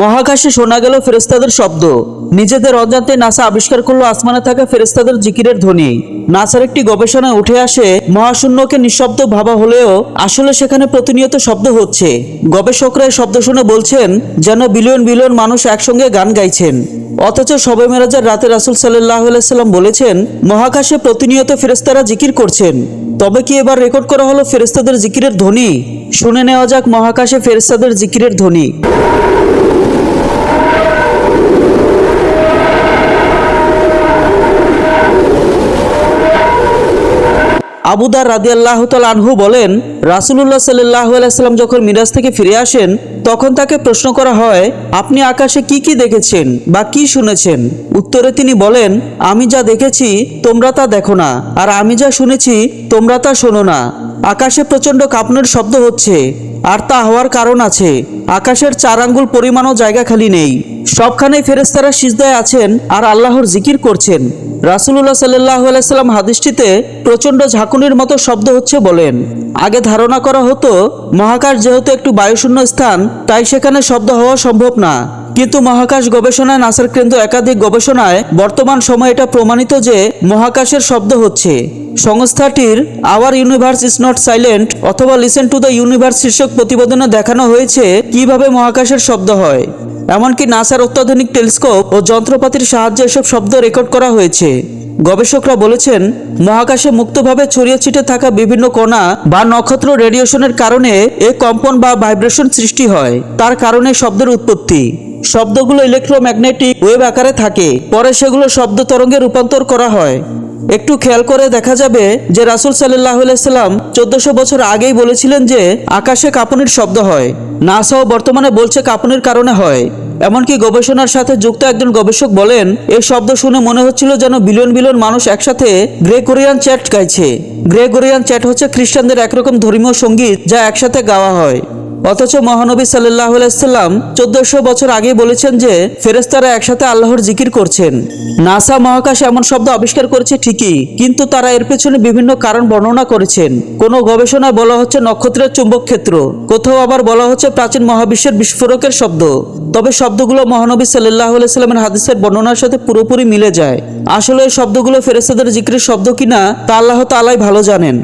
মহাকাশে শোনা গেল ফেরেশতাদের শব্দ। নিজেদের অজান্তে নাসা আবিষ্কার করলো আসমানে থাকা ফেরেশতাদের জিকিরের ধ্বনি। নাসার একটি গবেষণায় উঠে আসে মহাশূন্যকে নিঃশব্দ ভাবা হলেও আসলে সেখানে প্রতিনিয়ত শব্দ হচ্ছে। গবেষকরা এই শব্দ শুনে বলছেন যেন বিলিয়ন বিলিয়ন মানুষ একসঙ্গে গান গাইছেন। অথচ শবে মেরাজের রাতে রাসূল সাল্লাল্লাহু আলাইহি সাল্লাম বলেছেন মহাকাশে প্রতিনিয়ত ফেরেশতারা জিকির করছেন। তবে কি এবার রেকর্ড করা হলো ফেরেশতাদের জিকিরের ধ্বনি? শুনে নেওয়া যাক মহাকাশে ফেরেশতাদের জিকিরের ধ্বনি। আবু দার রাদিয়াল্লাহু তাআলা আনহু বলেন, রাসূলুল্লাহ সাল্লাল্লাহু আলাইহি সাল্লাম যখন মিরাজ থেকে ফিরে আসেন তখন তাকে প্রশ্ন করা হয়, আপনি আকাশে কি কি দেখেছেন বা কি শুনেছেন? উত্তরে তিনি বলেন, আমি যা দেখেছি তোমরা তা দেখো না, আর আমি যা শুনেছি তোমরা তা শোনো না। আকাশে প্রচণ্ড কাঁপনের শব্দ হচ্ছে, আর তা হওয়ার কারণ আছে। আকাশের 4 আঙ্গুল পরিমাণও জায়গা খালি নেই। সবখানেই ফেরেশতারা সিজদায় আছেন আর আল্লাহর জিকির করছেন। রাসূলুল্লাহ সাল্লাল্লাহু আলাইহি সাল্লাম হাদিসটিতে প্রচণ্ড ঝাঁকুনির মতো শব্দ হচ্ছে বলেন। আগে ধারণা করা হতো মহাকাশ যেহেতু একটু বায়ুশূন্য স্থান তাই সেখানে শব্দ হওয়া সম্ভব না। কিন্তু মহাকাশ গবেষণায় নাসার কেন্দ্র একাধিক গবেষণায় বর্তমান সময়ে এটা প্রমাণিত যে মহাকাশের শব্দ হচ্ছে। সংস্থাটির hour universe is not silent অথবা লিসেন টু দ্য ইউনিভার্স শীর্ষক প্রতিবেদনে দেখানো হয়েছে কিভাবে মহাকাশের শব্দ হয়। এমনকি নাসার অত্যাধুনিক টেলিস্কোপ ও যন্ত্রপাতির সাহায্যে এসব শব্দ রেকর্ড করা হয়েছে। গবেষকরা বলেছেন মহাকাশে মুক্তভাবে ছড়িয়ে ছিটে থাকা বিভিন্ন কণা বা নক্ষত্র রেডিয়েশনের কারণে এই কম্পন বা ভাইব্রেশন সৃষ্টি হয়। তার কারণে শব্দের উৎপত্তি। শব্দগুলো ইলেকট্রোম্যাগনেটিক ওয়েভ আকারে থাকে, পরে সেগুলো শব্দ তরঙ্গে রূপান্তর করা হয়। একটু খেয়াল করে দেখা যাবে যে রাসূল সাল্লাল্লাহু আলাইহি সাল্লাম 1400 বছর আগেই বলেছিলেন যে আকাশে কাঁপুনির শব্দ হয়। নাসাও বর্তমানে বলছে কাঁপুনির কারণে হয়। এমনকি গবেষণার সাথে যুক্ত একজন গবেষক বলেন, এই শব্দ শুনে মনে হচ্ছিল যেন বিলিয়ন বিলিয়ন মানুষ একসাথে গ্রেগরিয়ান চ্যাট গাইছে। গ্রেগরিয়ান চ্যাট হচ্ছে খ্রিস্টানদের একরকম ধর্মীয় সঙ্গীত যা একসাথে গাওয়া হয়। অথচ মহানবী সাল্লাল্লাহু আলাইহি সাল্লাম 1400 বছর আগে বলেছেন যে ফেরেশতারা একসাথে আল্লাহর জিকির করছেন। নাসা মহাকাশে এমন শব্দ আবিষ্কার করেছে ঠিকই, কিন্তু তারা এর পেছনে বিভিন্ন কারণ বর্ণনা করেছেন। কোনো গবেষণায় বলা হচ্ছে নক্ষত্রের চুম্বক ক্ষেত্র, কোথাও আবার বলা হচ্ছে প্রাচীন মহাবিশ্বের বিস্ফোরকের শব্দ। তবে শব্দগুলো মহানবী সাল্লাল্লাহু আলাইহি সাল্লামের হাদিসের বর্ণনার সাথে পুরোপুরি মিলে যায়। আসলে এই শব্দগুলো ফেরেশতাদের জিকিরের শব্দ কিনা তা আল্লাহ তাআলাই ভালো জানেন।